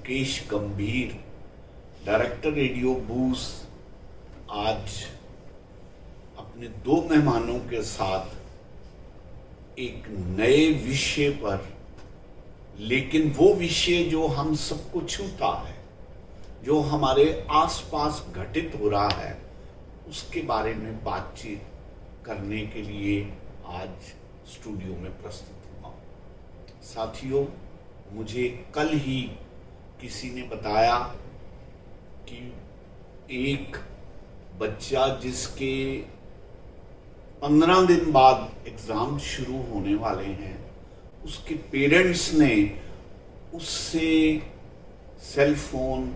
मुकेश गंभीर, director radio bush, आज अपने दो मेहमानों के साथ एक नए विषय पर, लेकिन वो विषय जो हम सबको छूता है, जो हमारे आसपास घटित हो रहा है, उसके बारे में बातचीत करने के लिए आज स्टूडियो में प्रस्तुत हुआ। साथियों, मुझे कल ही किसी ने बताया कि एक बच्चा जिसके 15 दिन बाद एग्जाम शुरू होने वाले हैं, उसके पेरेंट्स ने उससे सेल फोन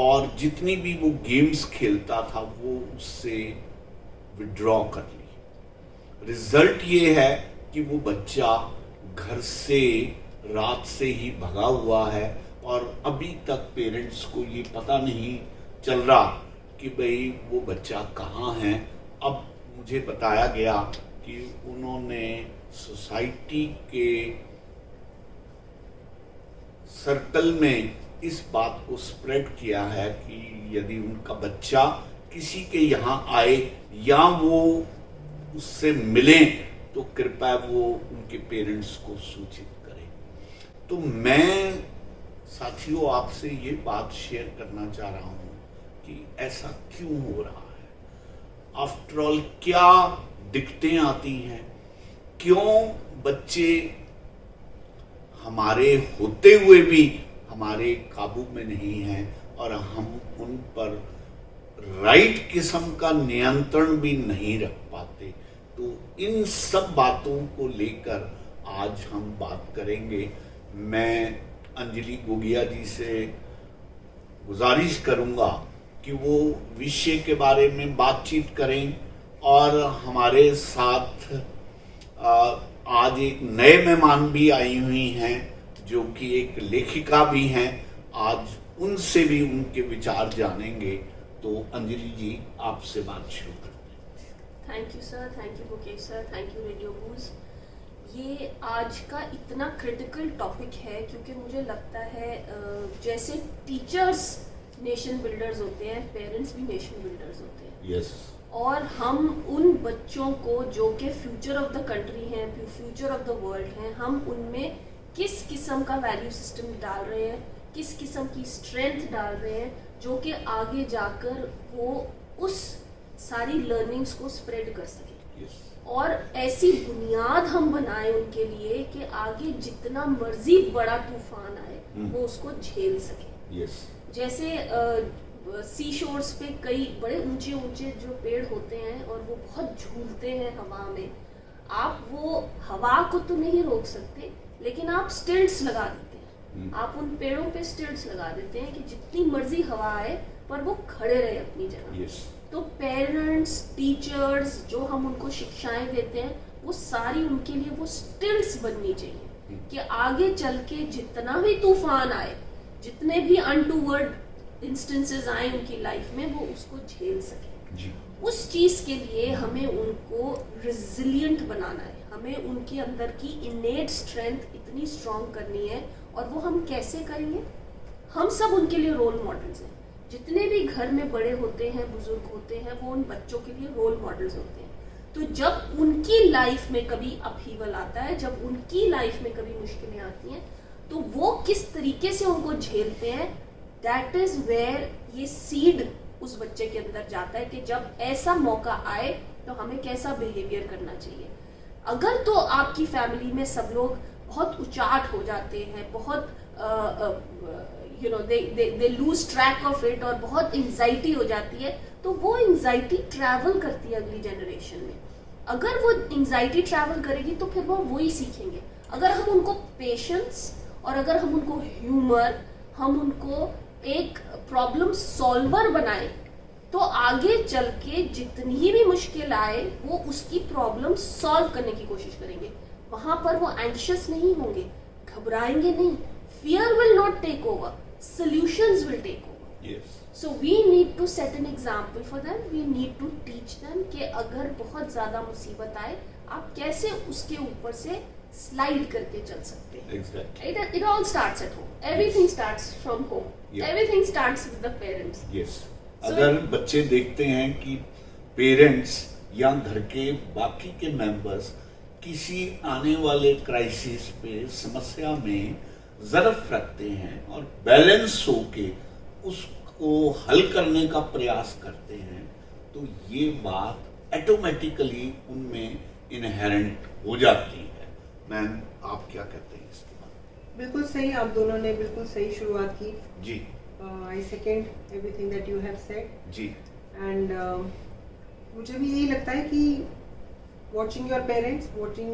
और जितनी भी वो गेम्स खेलता था वो उससे विड्रॉ कर ली। रिजल्ट ये है कि वो बच्चा घर से रात से ही भगा हुआ है और अभी तक पेरेंट्स को ये पता नहीं चल रहा कि भाई वो बच्चा कहाँ है। अब मुझे बताया गया कि उन्होंने सोसाइटी के सर्कल में इस बात को स्प्रेड किया है कि यदि उनका बच्चा किसी के यहाँ आए या वो उससे मिले तो कृपया वो उनके पेरेंट्स को सूचित करें। तो मैं साथियों आपसे ये बात शेयर करना चाह रहा हूँ कि ऐसा क्यों हो रहा है। आफ्टर ऑल क्या दिक्कतें आती हैं, क्यों बच्चे हमारे होते हुए भी हमारे काबू में नहीं हैं और हम उन पर राइट किस्म का नियंत्रण भी नहीं रख पाते। तो इन सब बातों को लेकर आज हम बात करेंगे। मैं अंजलि गोगिया जी से गुजारिश करूंगा कि वो विषय के बारे में बातचीत करें और हमारे साथ आज एक नए मेहमान भी आई हुई हैं जो कि एक लेखिका भी हैं। आज उनसे भी उनके विचार जानेंगे। तो अंजलि जी, आपसे बात शुरू करते हैं। Thank you sir, thank you Mukesh sir, thank you radio बूज। ये आज का इतना क्रिटिकल टॉपिक है क्योंकि मुझे लगता है जैसे टीचर्स नेशन बिल्डर्स होते हैं, पेरेंट्स भी नेशन बिल्डर्स होते हैं। यस। और हम उन बच्चों को जो कि फ्यूचर ऑफ द कंट्री हैं, फ्यूचर ऑफ द वर्ल्ड हैं, हम उनमें किस किस्म का वैल्यू सिस्टम डाल रहे हैं, किस किस्म की स्ट्रेंथ डाल रहे हैं जो कि आगे जाकर वो उस सारी लर्निंग्स को स्प्रेड कर सके। yes. और ऐसी बुनियाद हम बनाए उनके लिए कि आगे जितना मर्जी बड़ा तूफान आए वो उसको झेल सके। yes. जैसे सी शोर्स पे कई बड़े ऊंचे ऊंचे जो पेड़ होते हैं और वो बहुत झूलते हैं हवा में। आप वो हवा को तो नहीं रोक सकते, लेकिन आप स्टिल्ट्स लगा देते हैं। आप उन पेड़ों पे स्टिल्ट्स लगा देते हैं कि जितनी मर्जी हवा आए पर वो खड़े रहे अपनी जगह। yes. तो पेरेंट्स, टीचर्स, जो हम उनको शिक्षाएं देते हैं, वो सारी उनके लिए वो स्टिल्ट्स बननी चाहिए कि आगे चल के जितना भी तूफान आए, जितने भी अनटूवर्ड इंस्टेंसेस आए उनकी लाइफ में, वो उसको झेल सके। जी। उस चीज के लिए हमें उनको रिजिलियंट बनाना है, हमें उनके अंदर की इनेट स्ट्रेंथ इतनी स्ट्रांग करनी है। और वो हम कैसे करेंगे? हम सब उनके लिए रोल मॉडल्स हैं। जितने भी घर में बड़े होते हैं, बुजुर्ग होते हैं, वो उन बच्चों के लिए रोल मॉडल्स होते हैं। तो जब उनकी लाइफ में कभी अपहीवल आता है, जब उनकी लाइफ में कभी मुश्किलें आती हैं, तो वो किस तरीके से उनको झेलते हैं, दैट इज वेयर ये सीड उस बच्चे के अंदर जाता है कि जब ऐसा मौका आए तो हमें कैसा बिहेवियर करना चाहिए। अगर तो आपकी फैमिली में सब लोग बहुत उचाट हो जाते हैं, बहुत they lose track of it और बहुत एंजाइटी हो जाती है, तो वो एंजाइटी ट्रैवल करती है अगली जनरेशन में। अगर वो एंजाइटी ट्रैवल करेगी तो फिर वो वही सीखेंगे। अगर हम उनको पेशेंस और अगर हम उनको ह्यूमर, हम उनको एक प्रॉब्लम सॉल्वर बनाए, तो आगे चल के जितनी भी मुश्किल आए वो उसकी प्रॉब्लम सॉल्व करने की कोशिश करेंगे। वहां पर वो एंग्शियस नहीं होंगे, घबराएंगे नहीं। Fear will not take over, solutions will take over. Yes. So we need to set an example for them. We need to teach them कि अगर बहुत ज़्यादा मुसीबत आए, आप कैसे उसके ऊपर से स्लाइड करके चल सकते हैं। Exactly, It all starts at home. Everything starts from home. Yeah. Everything starts with the parents. Yes. So अगर बच्चे देखते हैं कि पेरेंट्स या घर के बाकी के मेंबर्स किसी आने वाले क्राइसिस पे, समस्या में ज़र्फ रखते हैं और बैलेंस होके उसको हल करने का प्रयास करते हैं, तो ये बात ऑटोमेटिकली उनमें इनहेरेंट हो जाती है। मैम, आप क्या कहते हैं इसके बारे में? बिल्कुल सही, आप दोनों ने बिल्कुल सही शुरुआत की। जी I second everything that you have said जी। एंड मुझे भी यही लगता है कि watching your parents, watching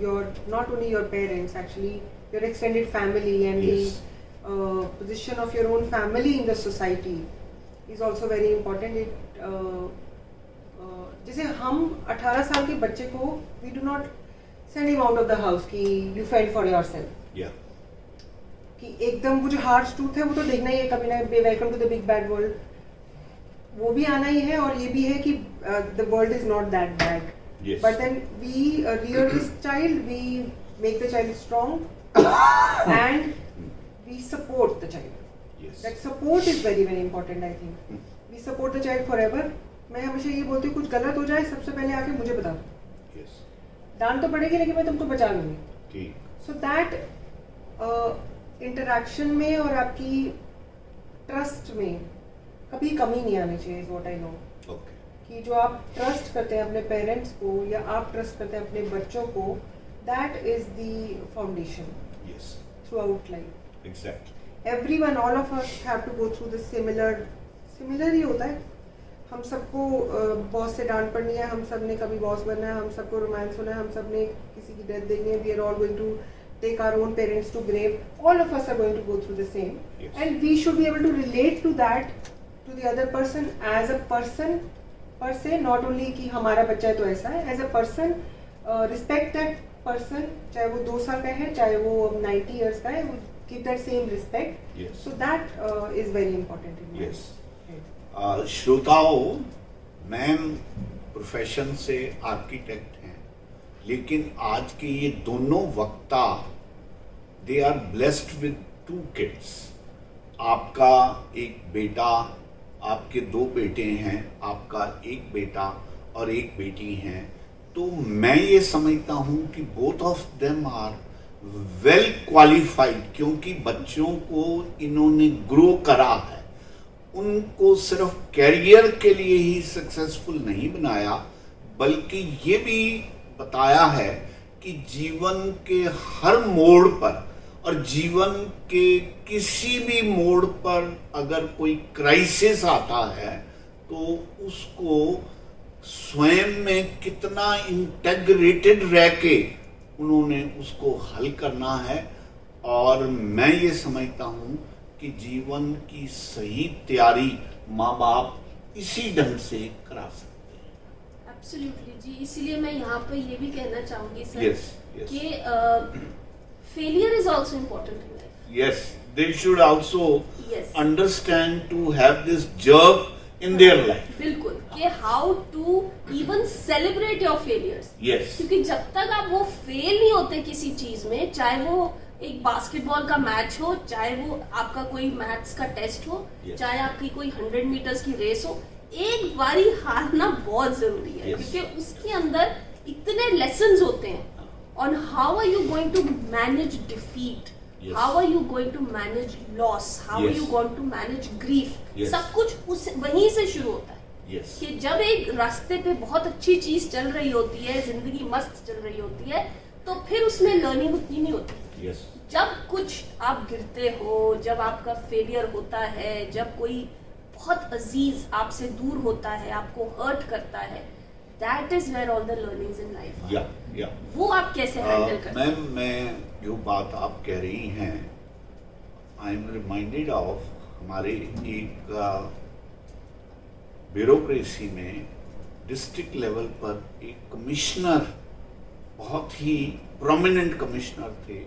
your not only your parents, actually your extended family and Yes. the position of your own family in the society is also very important. जैसे हम 18 साल के बच्चे को we do not send him out of the house कि you fend for yourself, या कि एकदम वो जो हार्श ट्रूथ है वो तो देखना ही है कभी ना, welcome to the big bad world, वो भी आना ही है। और ये भी है कि the world is not that bad, Yes. but then we rear this child, we make the child strong and we support the child. Yes. That support is very very important, I think. We support the child forever. मैं हमेशा ये बोलती हूँ, कुछ गलत हो जाए सबसे पहले आके मुझे बता दो, यस। डांट तो पड़ेगी लेकिन मैं तुमको बचा लूंगी। ठीक। सो दैट इंटरेक्शन में और आपकी ट्रस्ट में कभी कमी नहीं आनी चाहिए, is what I know. Okay. कि जो आप ट्रस्ट करते हैं अपने पेरेंट्स को या आप ट्रस्ट करते हैं अपने बच्चों को, that is the foundation yes. Throughout life. Exactly. Everyone, all of us have to go through the similar ही होता है। हम सबको बॉस से डांट पड़नी है, हम सब ने कभी बॉस बनना है, हम सबको रोमांस होना है, हम सब ने किसी की डेथ देखनी है, we are all going to take our own parents to grave, all of us are going to go through the same. Yes. And we should be able to relate to that, to the other person as a person per se, not only कि हमारा बच्चा है तो ऐसा है, as a person, respect that person, चाहे वो 2 साल का है, चाहे वो 90 years का है, give that same respect. Yes. So that is very important in my Yes. head. श्रोताओं, मैम प्रोफेशन से आर्किटेक्ट हैं, लेकिन आज के ये दोनों वक्ता they are blessed with 2 kids. आपका एक बेटा, आपके 2 बेटे हैं, आपका एक बेटा और एक बेटी हैं। तो मैं ये समझता हूँ कि both of them are well qualified, क्योंकि बच्चों को इन्होंने ग्रो करा है। उनको सिर्फ कैरियर के लिए ही सक्सेसफुल नहीं बनाया, बल्कि ये भी बताया है कि जीवन के हर मोड़ पर और जीवन के किसी भी मोड़ पर अगर कोई क्राइसिस आता है तो उसको स्वयं में कितना इंटेग्रेटेड रह के उन्होंने उसको हल करना है। और मैं ये समझता हूँ कि जीवन की सही तैयारी माँ बाप इसी ढंग से करा सकते हैं। एब्सोल्युटली जी, इसीलिए मैं यहाँ पे ये भी कहना चाहूंगी सर Yes, yes. कि failure is also important in life. Yes, they should also Yes. understand to have this jerk in their life. बिल्कुल, कि how to even celebrate your failures. Yes. क्योंकि जब तक आप वो फेल नहीं होते किसी चीज में, चाहे वो एक बास्केटबॉल का मैच हो, चाहे वो आपका कोई मैथ्स का टेस्ट हो, Yes. चाहे आपकी कोई 100 मीटर्स की रेस हो, एक बारी हारना बहुत जरूरी है। Yes. क्योंकि उसके अंदर इतने लेसन्स होते हैं on how are you going to manage defeat, Yes. how are you going to manage loss, how are Yes. you going to manage grief, Yes. सब कुछ उस वहीं से शुरू होता है। Yes. कि जब एक रास्ते पे बहुत अच्छी चीज चल रही होती है, जिंदगी मस्त चल रही होती है, तो फिर उसमें लर्निंग उतनी नहीं होती। Yes. जब कुछ आप गिरते हो, जब आपका फेलियर होता है, जब कोई बहुत अजीज आपसे दूर होता है, आपको हर्ट करता है, that is where all the learnings in life. Yeah. Yeah. वो आप कैसे हैंडल करते हैं? मैम, मैं जो बात आप कह रही हैं, आई एम रिमाइंडेड ऑफ हमारे एक ब्यूरोक्रेसी में डिस्ट्रिक्ट लेवल पर एक कमिश्नर, बहुत ही प्रोमिनेंट कमिश्नर थे,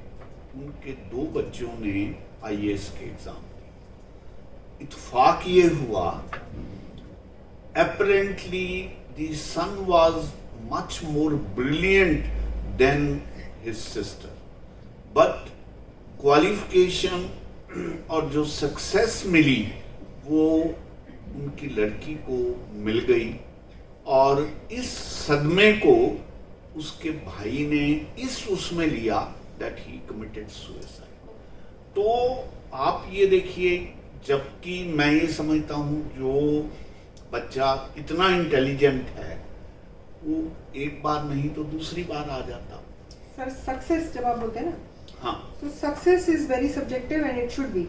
उनके 2 बच्चों ने IAS के एग्जाम दिए। इत्तेफाक ये हुआ, apparently the son was much more brilliant than his sister. But qualification और जो सक्सेस मिली वो उनकी लड़की को मिल गई, और इस सदमे को उसके भाई ने इस उसमें लिया दैट ही कमिटेड सुसाइड। तो आप ये देखिए, जबकि मैं ये समझता हूँ जो बच्चा इतना इंटेलिजेंट है वो एक बार नहीं तो दूसरी बार आ जाता। सर सक्सेस जब आप बोलते हैं ना, हाँ, so success is very subjective and it should be,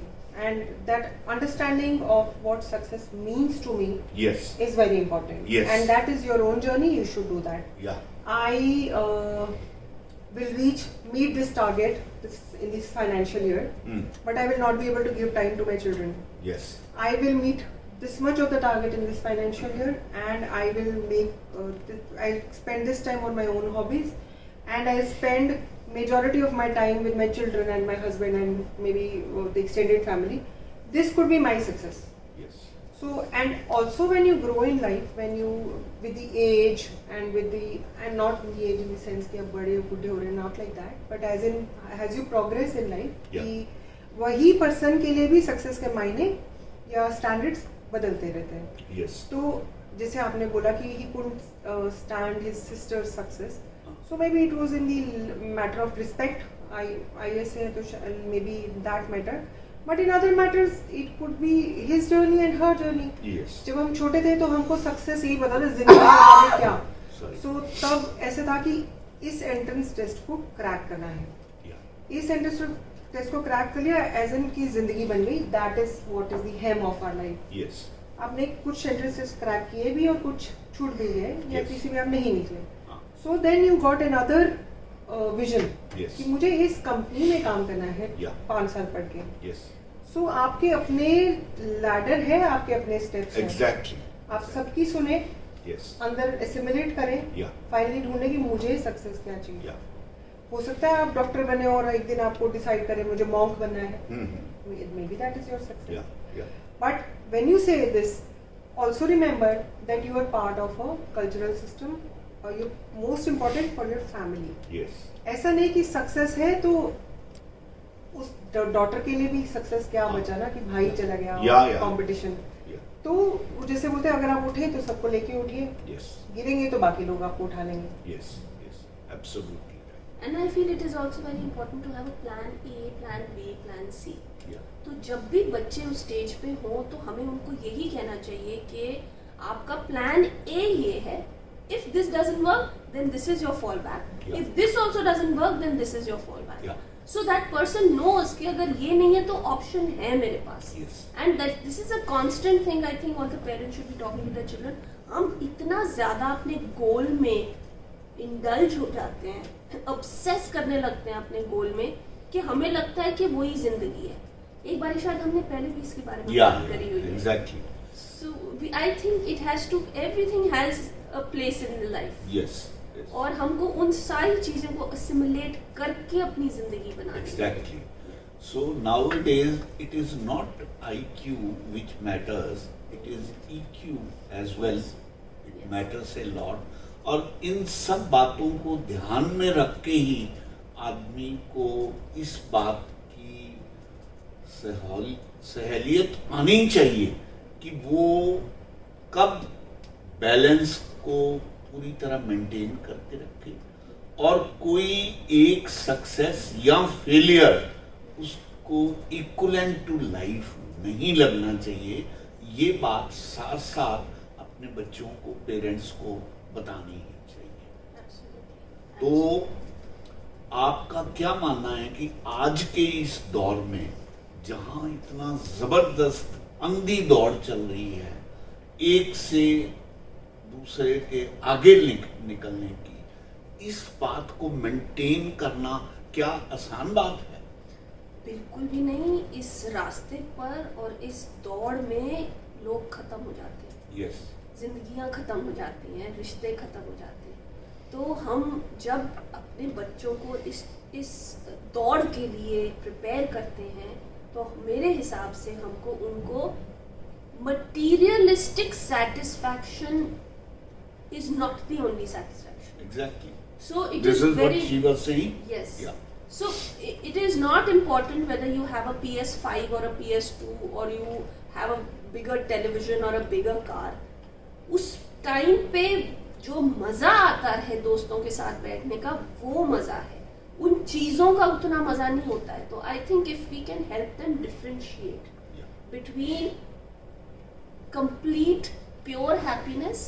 and that understanding of what success means to me yes, is very important. Yes. And that is your own journey, you should do that. yeah, I will meet this target in this financial year, but I will not be able to give time to my children. yes, I will meet this much of the target in this financial year, and I will I'll spend this time on my own hobbies, and I'll spend majority of my time with my children and my husband and maybe the extended family. This could be my success. yes, So, and also when you grow in life, when you with the age and not the age in the sense कि अब बड़े बूढ़े हो रहे हैं, not like that, but as you progress in life, Yeah. कि वही person के लिए भी success के मायने या standards बदलते रहते हैं। yes, तो जैसे आपने बोला कि he couldn't stand his sister's success, so maybe it was in the matter of respect. I say तो maybe that matter, but in other matters it could be his journey and her journey. yes, जब हम छोटे थे तो हमको success यही पता था जिंदगी में हमें क्या, sorry, सो तब ऐसे था कि इस एंट्रेंस टेस्ट को क्रैक करना है, yeah, इस एंट्रेंस टेस्ट को क्रैक कर लिया, एज इन की जिंदगी बन गई, that is what is the hem of our life. yes, आपने कुछ एंट्रेंस टेस्ट क्रैक किए भी और कुछ छूट भी गए या Yes. किसी में आप नहीं निकले, हाँ, so then you got another vision yes, कि मुझे इस कंपनी में काम करना है Yeah. 5 साल पढ़ के। yes, सो आपके अपने लैडर है, आपके अपने स्टेप्स हैं, exactly, आप सबकी सुने, yes, अंदर एसिमुलेट करें, yeah, फाइनली ढूंढे कि मुझे सक्सेस क्या चाहिए। yeah, हो सकता है आप डॉक्टर बने और एक दिन आपको डिसाइड करें मुझे मॉन्क बनना है, may be that is your success, yeah, yeah, but when you से this also remember that you are part of a cultural system, or you most important for your family. yes, ऐसा नहीं कि success है तो उस daughter के लिए भी सक्सेस क्या बचा ना कि भाई चला गया, Yeah. कंपटीशन। yeah, तो वो जैसे बोलते हैं अगर आप उठे तो सबको लेके उठिए, yes, गिरेंगे तो बाकी लोग आपको उठा लेंगे। yes, yes, absolutely right, And I feel it is also very important to have a plan A, plan B, plan C. yeah, तो जब भी बच्चे उस स्टेज पे हो तो हमें उनको यही कहना चाहिए कि आपका प्लान ए ये है, if this doesn't work then this is your fall back, Yeah. If this also doesn't work then this is your fall back, yeah, so that person knows कि अगर ये नहीं है तो ऑप्शन है मेरे पास। yes, and that this is a constant thing I think all the parents should be talking to their children. हम इतना ज्यादा अपने गोल में इंडल्ज हो जाते हैं, ऑब्सेस करने लगते हैं अपने गोल में कि हमें लगता है कि वही जिंदगी है। एक बार शायद हमने पहले भी इसके बारे में yeah, बात करी हुई है। exactly, So I think it has to, everything has a place in life. yes, yes, और हमको उन सारी चीजों को assimilate करके अपनी जिंदगी बनानी है। exactly. So nowadays it is not IQ which matters, it is EQ as well. It Yes. matters a lot. और इन सब बातों को ध्यान में रख के ही आदमी को इस बात की सहेलियत आनी चाहिए कि वो कब बैलेंस को पूरी तरह मेंटेन करके रखे, और कोई एक सक्सेस या फेलियर उसको इक्वलेंट टू लाइफ नहीं लगना चाहिए। ये बात साथ साथ अपने बच्चों को, पेरेंट्स को बतानी ही चाहिए। Absolutely. तो आपका क्या मानना है कि आज के इस दौर में जहां इतना जबरदस्त अंधी दौड़ चल रही है, एक से दूसरे के आगे निकलने की, इस बात को मेंटेन करना क्या आसान बात है? बिल्कुल भी नहीं। इस रास्ते पर और इस दौड़ में लोग खत्म हो जाते हैं, यस, जिंदगियां खत्म हो जाती हैं, रिश्ते खत्म हो जाते हैं। तो हम जब अपने बच्चों को इस दौड़ के लिए प्रिपेयर करते हैं तो मेरे हिसाब से हमको उनको materialistic satisfaction is not the only satisfaction. Exactly. So it This is very what she was saying. yes. Yeah. So it is not important whether you have a PS5 or a PS2 or you have a bigger television or a bigger car. उस time पे जो मजा आता है दोस्तों के साथ बैठने का वो मजा है, उन चीजों का उतना मजा नहीं होता है. तो I think if we can help them differentiate between complete pure happiness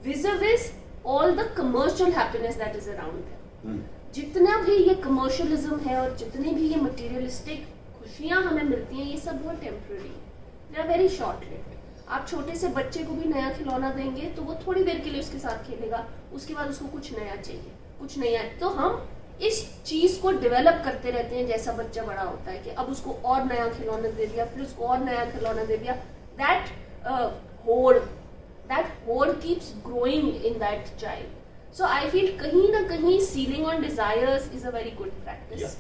vis-a-vis all the commercial happiness that is around them. जितना भी ये कमर्शियलिज्म है और जितनी भी ये मटेरियलिस्टिक खुशियां हमें मिलती हैं, ये सब बहुत temporary, they are very short lived. आप छोटे से बच्चे को भी नया खिलौना देंगे तो वो थोड़ी देर के लिए उसके साथ खेलेगा, उसके बाद उसको कुछ नया चाहिए, कुछ नया. तो हम इस चीज को डेवलप करते रहते हैं जैसा बच्चा बड़ा होता है कि अब उसको और नया खिलौना दे दिया, फिर उसको और नया खिलौना दे दिया. that hoard keeps growing in that child. So I feel kahin na kahin ceiling on desires is a very good practice. Yeah.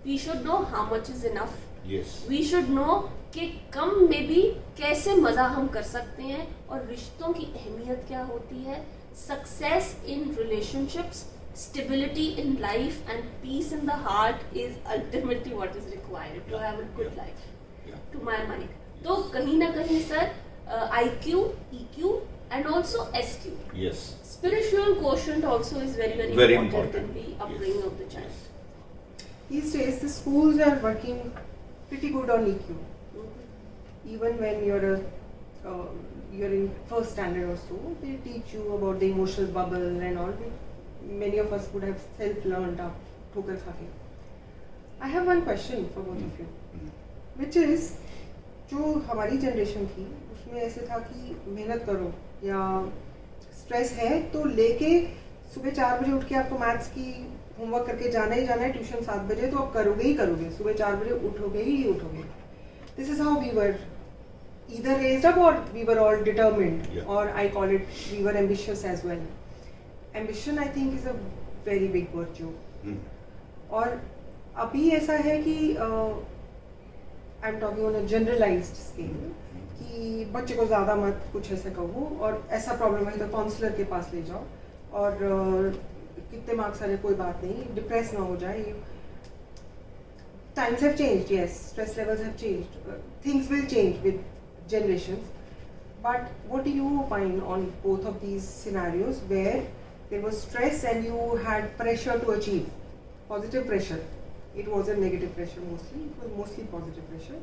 We should know how much is enough. Yes. We should know कि कम में भी कैसे मजा हम कर सकते हैं और रिश्तों की अहमियत क्या होती है. Success in relationships, stability in life and peace in the heart is ultimately what is required to have a good life. To my mind. तो कहीं ना कहीं sir IQ, EQ and also SQ. Yes. Spiritual quotient also is very Very important in important. the upbringing of the child. These days, the schools are working pretty good on EQ. Even when you're in first standard or so, they teach you about the emotional bubble and all. Many of us would have self-learned up ठोकर खा के. I have one question for both of you, which is जो हमारी generation थी उसमें ऐसे था कि मेहनत करो या स्ट्रेस है तो लेके सुबह 4 बजे उठ के आपको मैथ्स की होमवर्क करके जाना ही जाना है, ट्यूशन 7 बजे तो आप करोगे ही करोगे, सुबह 4 बजे उठोगे ही उठोगे. This is how we were either raised up or we were all determined. Yeah. Or I call it we were ambitious as well. Ambition I think is a very big virtue. और अभी ऐसा है कि I am talking on a generalised scale कि बच्चे को ज़्यादा मत कुछ ऐसा कहो और ऐसा प्रॉब्लम है तो काउंसलर के पास ले जाओ और कितने मार्क्स आ रहे कोई बात नहीं, डिप्रेस ना हो जाए. Times have changed, yes, stress levels have changed, things will change with generations, but what do you opine on both of these scenarios where there was stress and you had pressure to achieve, positive pressure, it wasn't negative pressure mostly, it was mostly positive pressure,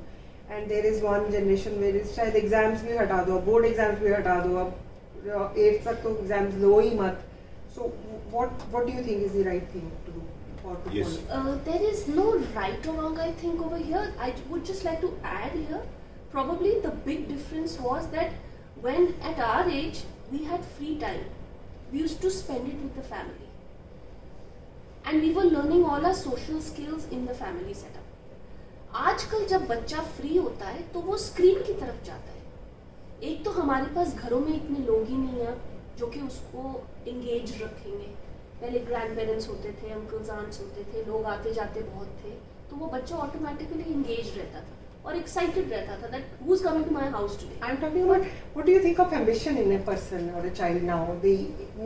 and there is one generation where it's शायद exams भी हटा दो, board exams भी हटा दो, अब 8th तक तो exams लो ही मत. So what do you think is the right thing to do or to Yes. follow? There is no right or wrong, I think, over here. I would just like to add here, probably the big difference was that when at our age we had free time, we used to spend it with the family. And we were learning all our social skills in the family setup. आजकल जब बच्चा free होता है तो वो screen की तरफ जाता है. एक तो हमारे पास घरों में इतने लोग ही नहीं हैं जो कि उसको एंगेज रखेंगे. पहले ग्रैंड पेरेंट्स होते थे, अंकल्स आंट्स होते थे, लोग आते जाते बहुत थे, तो वो बच्चा ऑटोमेटिकली एंगेज रहता था और एक्साइटेड रहता था that who is coming to my house today. I'm talking about what do you think of ambition in a person or a child now? They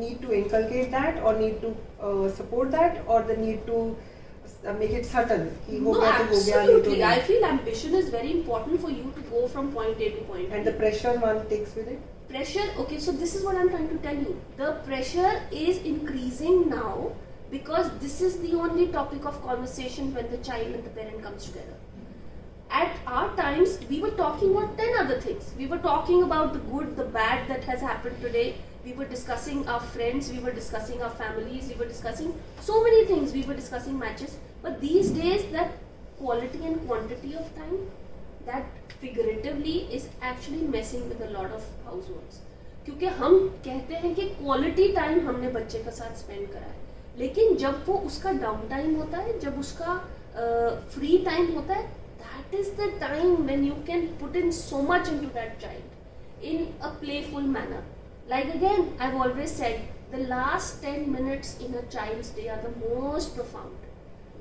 need to inculcate that or need to support that or they need to make it subtle? कि हो No, गया तो हो गया, नहीं तो absolutely. नहीं. I feel ambition is very important for you to go from point A to point B. And the pressure one takes with it? Pressure, okay, so this is what I'm trying to tell you. The pressure is increasing now because this is the only topic of conversation when the child and the parent comes together. At our times, we were talking about 10 other things. We were talking about the good, the bad that has happened today. We were discussing our friends, we were discussing our families, we were discussing so many things, we were discussing matches. But these days, that quality and quantity of time, that figuratively is actually messing with a lot of households. क्योंकि हम कहते हैं कि quality time हमने बच्चे के साथ spend करा है, लेकिन जब वो उसका डाउन टाइम होता है, जब उसका फ्री टाइम होता है, that is the time when you can put in so much into that child in a playful manner. Like again, I've always said, the last 10 minutes in a child's day are the most profound.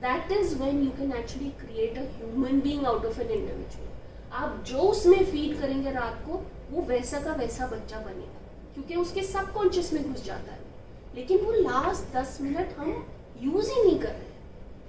That is when you can actually create a human being out of an individual. आप जो उसमें feed करेंगे रात को, वो वैसा का वैसा बच्चा बनेगा, क्योंकि उसके सबकॉन्शियस में घुस जाता है. लेकिन वो लास्ट 10 मिनट हम यूज ही नहीं कर रहे।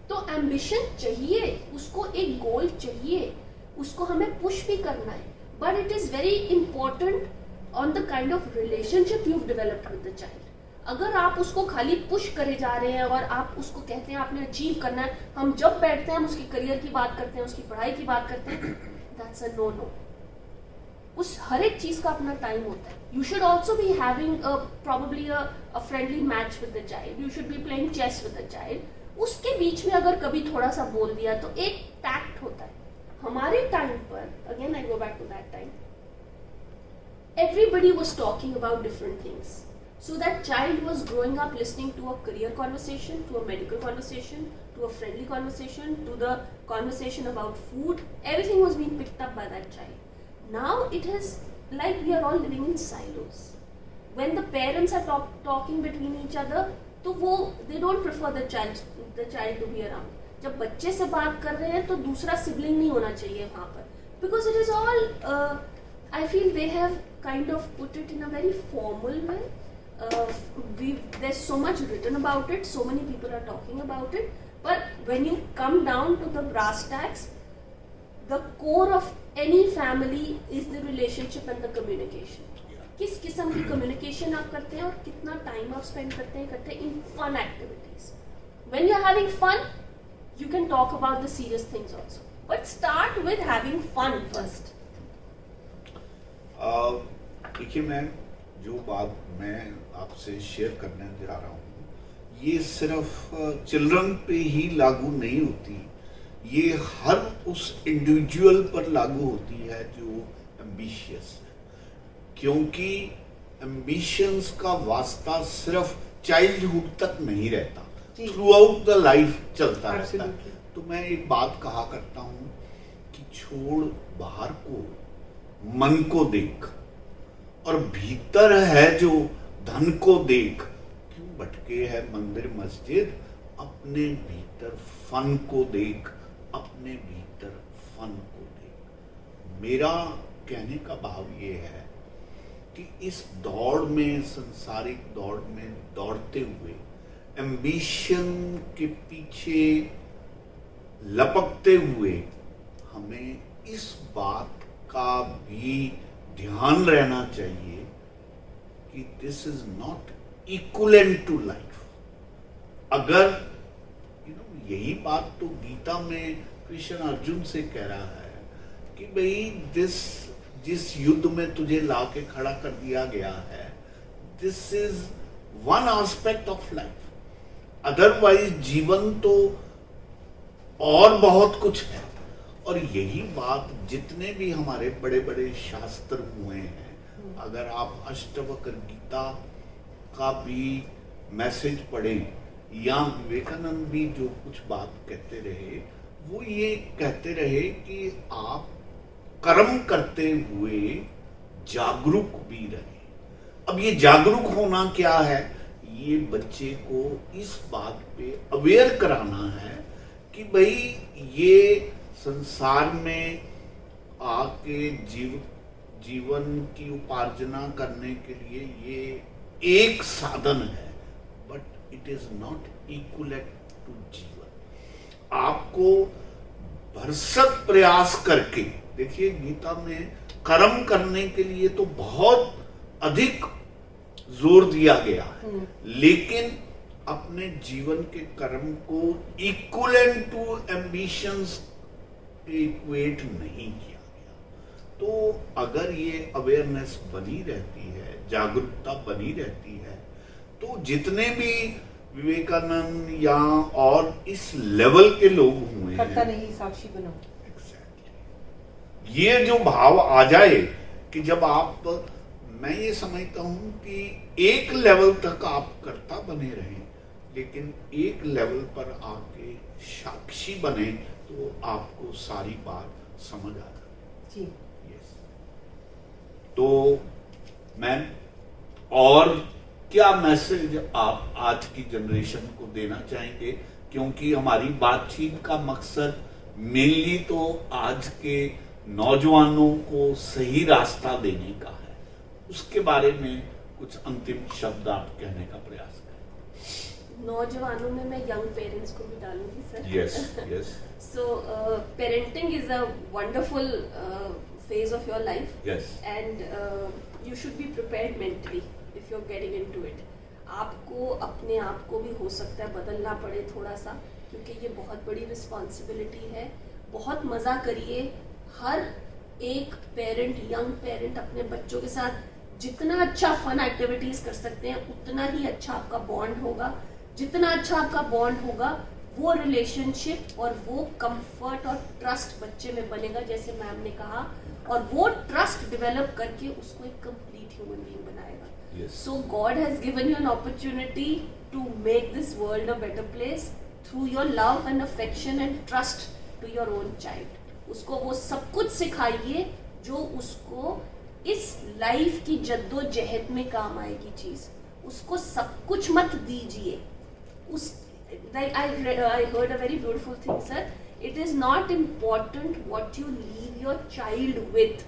तो एम्बिशन चाहिए, उसको एक गोल चाहिए, उसको हमें पुश भी करना है, but it is very important on the kind of relationship you developed with the child. अगर आप उसको खाली पुश करे जा रहे हैं और आप उसको कहते हैं आपने अचीव करना है, हम जब बैठते हैं हम उसके करियर की बात करते हैं, उसकी पढ़ाई की बात करते हैं, दैट्स अ नो नो। उस हर एक चीज का अपना टाइम होता है। You should also be having probably a friendly match with the child, you should be playing chess with the child. उसके बीच में अगर कभी थोड़ा सा बोल दिया तो एक टैक्ट होता है। हमारे टाइम पर, again I go back to that time, everybody was talking about different things. So that child was growing up listening to a career conversation, to a medical conversation, to a friendly conversation, to the conversation about food. Everything was being picked up by that child. Now it is like we are all living in silos. When the parents are talking between each other, तो वो they don't prefer the child to be around. जब बच्चे से बात कर रहे हैं तो दूसरा सिबलिंग नहीं होना चाहिए वहाँ पर, because it is all I feel they have kind of put it in a very formal way. There's so much written about it, so many people are talking about it, but when you come down to the brass tacks, the core of any family is the relationship and the communication. किस किस्म की communication आप करते हैं और कितना time आप spend करते हैं in fun activities. When you're having fun, you can talk about the serious things also, but start with having fun first. देखिए, मैं जो बात मैं आपसे शेयर करने जा रहा हूँ, ये सिर्फ चिल्ड्रन पे ही लागू नहीं होती, ये हर उस इंडिविजुअल पर लागू होती है जो एम्बिशियस है, क्योंकि एम्बिशंस का वास्ता सिर्फ चाइल्डहुड तक नहीं रहता, थ्रू आउट द लाइफ चलता रहता है। तो मैं एक बात कहा करता हूँ कि छोड़ बाहर को, मन को देख, और भीतर है जो धन को देख। क्यों भटके है मंदिर मस्जिद, अपने भीतर फन को देख, अपने भीतर फन को देख। मेरा कहने का भाव ये है कि इस दौड़ में, संसारिक दौड़ में दौड़ते हुए, एम्बिशन के पीछे लपकते हुए, हमें इस बात का भी ध्यान रहना चाहिए कि this is not equivalent to life. अगर यही बात तो गीता में कृष्ण अर्जुन से कह रहा है कि भाई जिस युद्ध में तुझे लाके खड़ा कर दिया गया है, this is one aspect of life, otherwise जीवन तो और बहुत कुछ है। और यही बात जितने भी हमारे बड़े बड़े शास्त्र हुए हैं, अगर आप अष्टवक्र गीता का भी मैसेज पढ़ें, या विवेकानंद भी जो कुछ बात कहते रहे, वो ये कहते रहे कि आप कर्म करते हुए जागरूक भी रहे। अब ये जागरूक होना क्या है, ये बच्चे को इस बात पे अवेयर कराना है कि भाई ये संसार में आके जीवन की उपार्जना करने के लिए ये एक साधन है, but it is not equivalent to जीवन। आपको भरसक प्रयास करके, देखिए गीता में कर्म करने के लिए तो बहुत अधिक जोर दिया गया है, लेकिन अपने जीवन के कर्म को इक्वलेंट टू एम्बिशंस इक्वेट नहीं किया गया। तो अगर ये अवेयरनेस बनी रहती है, जागरूकता बनी रहती है, तो जितने भी विवेकानंद या और इस लेवल के लोग हुए हैं, नहीं साक्षी बनो, एग्जैक्टली, ये जो भाव आ जाए कि जब आप, मैं ये समझता हूं कि एक लेवल तक आप कर्ता बने रहें, लेकिन एक लेवल पर आके साक्षी बने, तो आपको सारी बात समझ आ जाती। यस। तो मैम, और क्या मैसेज आप आज की जनरेशन को देना चाहेंगे, क्योंकि हमारी बातचीत का मकसद मेनली तो आज के नौजवानों को सही रास्ता देने का है, उसके बारे में कुछ अंतिम शब्द आप कहने का प्रयास करें। नौजवानों में मैं यंग पेरेंट्स को भी डालूंगी sir. Yes, yes, So, parenting is a wonderful phase of your life, yes. and you should be prepared mentally if you're getting into it. आपको अपने आप को भी हो सकता है बदलना पड़े थोड़ा सा, क्योंकि ये बहुत बड़ी रिस्पॉन्सिबिलिटी है. बहुत मज़ा करिए. हर एक पेरेंट, यंग पेरेंट, अपने बच्चों के साथ जितना अच्छा फन एक्टिविटीज़ कर सकते हैं उतना ही अच्छा आपका बॉन्ड होगा. जितना अच्छा आपका बॉन्ड होगा वो रिलेशनशिप और वो कंफर्ट और ट्रस्ट बच्चे में बनेगा, जैसे मैम ने कहा, और वो ट्रस्ट डेवलप करके उसको एक कंप्लीट ह्यूमन बीइंग बनाएगा. Yes. So God has given you an opportunity to make this world a better place through your love and affection and trust to your own child. उसको वो सब कुछ सिखाइए जो उसको इस लाइफ की जद्दोजहद में काम आएगी चीज. उसको सब कुछ मत दीजिए. उस like I heard a very beautiful thing, sir. It is not important what you leave your child with.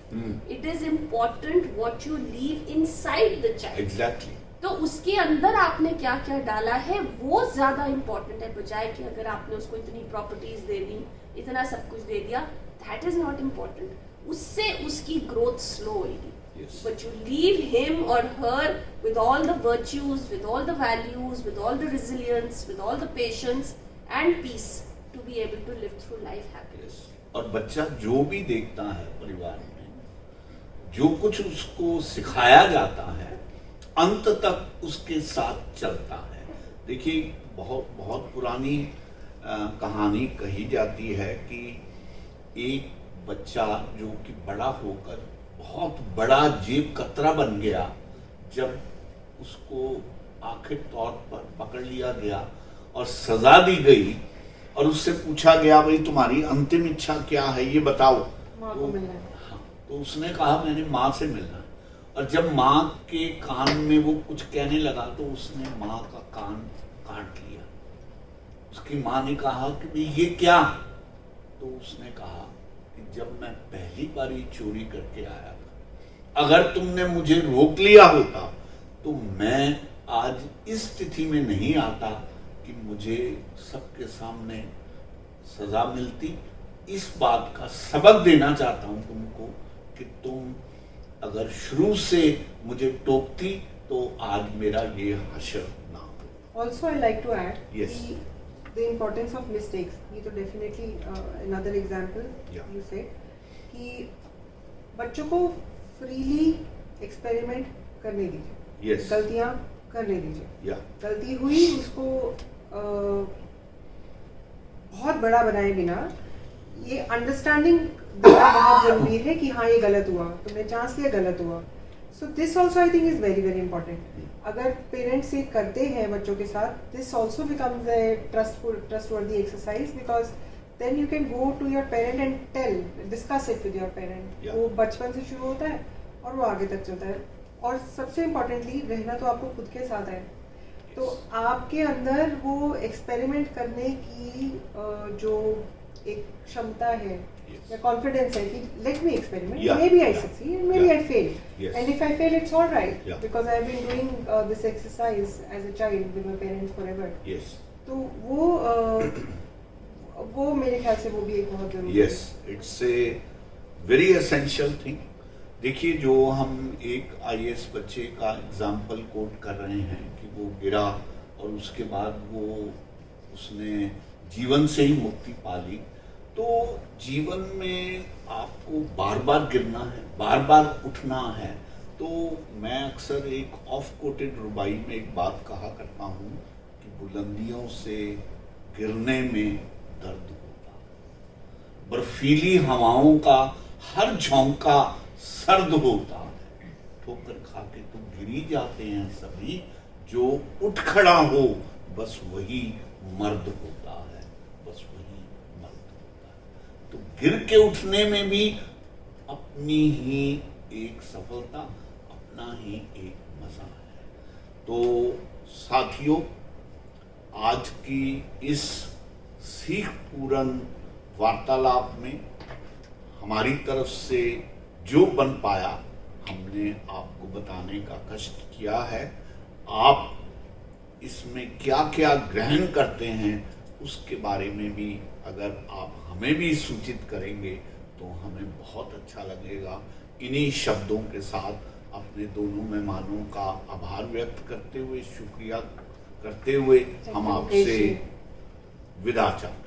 It is important what you leave inside the child. Exactly. तो उसके अंदर आपने क्या क्या डाला है वो ज्यादा इम्पोर्टेंट है, बजाय कि अगर आपने उसको इतनी प्रॉपर्टीज दे दी, इतना सब कुछ दे दिया. That is not important. उससे उसकी ग्रोथ स्लो होगी. Yes. But you leave him or her with all the virtues, with all the values, with all the resilience, with all the patience and peace to be able to live through life happily. Yes. और बच्चा जो भी देखता है परिवार में, जो कुछ उसको सिखाया जाता है, अंत तक उसके साथ चलता है. देखिए, बहुत बहुत पुरानी कहानी कही जाती है कि एक बच्चा जो कि बड़ा होकर बहुत बड़ा जेब कतरा बन गया, जब उसको आखिर तौर पर पकड़ लिया गया और सजा दी गई और उससे पूछा गया, भाई तुम्हारी अंतिम इच्छा क्या है, ये बताओ. माँ को मिलना है. हाँ, तो उसने कहा मैंने माँ से मिलना है. और जब माँ के कान में वो कुछ कहने लगा तो उसने माँ का कान काट लिया. उसकी माँ ने कहा कि भाई ये क्या? तो उसने कहा कि जब मैं पहली बार ये चोरी करके आया था, अगर तुमने मुझे रोक लिया होता तो मैं आज इस स्थिति में नहीं आता कि मुझे सबके सामने सजा मिलती. इस बात का सबक देना चाहता हूं तुमको कि तुम अगर शुरू से मुझे टोकती तो आज मेरा ये हश्र ना हो. Also, I like to add Yes. the importance of mistakes. ये तो definitely another example Yeah. you said कि बच्चों को freely experiment करने दीजिए. Yes. गलतियाँ करने दीजिए. Yeah. गलती हुई उसको बहुत बड़ा बनाए बिना ये अंडरस्टैंडिंग देना बहुत जरूरी है कि हाँ ये गलत हुआ, तुमने चांस लिया, गलत हुआ. So this also I think is very very important. अगर पेरेंट्स ये करते हैं बच्चों के साथ, this also becomes a trustworthy exercise, because then you can go to your parent and tell, discuss it with your parent. Yeah. वो बचपन से शुरू होता है और वो आगे तक चलता है. और सबसे इम्पोर्टेंटली रहना तो आपको खुद के साथ है. तो आपके अंदर वो एक्सपेरिमेंट करने की जो एक क्षमता है Yes. या कॉन्फिडेंस है कि let me experiment, Yeah. May be I Yeah. Succeed, may be Yeah. I fail, Yes. And if I fail it's all right, Yeah. Because I have been doing this exercise as a child with my parents forever. Yes. तो वो मेरे ख्याल से वो भी एक बहुत जरूरी Yes. It's a very essential thing. देखिए, जो हम एक IAS बच्चे का एग्जाम्पल कोट कर रहे हैं कि वो गिरा और उसके बाद उसने जीवन से ही मुक्ति पा ली. तो जीवन में आपको बार बार गिरना है, बार बार उठना है. तो मैं अक्सर एक ऑफ कोटेड रुबाई में एक बात कहा करता हूँ कि बुलंदियों से गिरने में दर्द होता, बर्फीली हवाओं का हर झोंका सर्द होता है, ठोकर खा के तो गिर ही जाते हैं सभी, जो उठ खड़ा हो बस वही मर्द होता है, बस वही मर्द होता है. तो गिर के उठने में भी अपनी ही एक सफलता, अपना ही एक मजा है. तो साथियों, आज की इस सीख पूर्ण वार्तालाप में हमारी तरफ से जो बन पाया हमने आपको बताने का कष्ट किया है. आप इसमें क्या क्या ग्रहण करते हैं उसके बारे में भी अगर आप हमें भी सूचित करेंगे तो हमें बहुत अच्छा लगेगा। इन्हीं शब्दों के साथ अपने दोनों मेहमानों का आभार व्यक्त करते हुए, शुक्रिया करते हुए हम आपसे विदा चाहते हैं।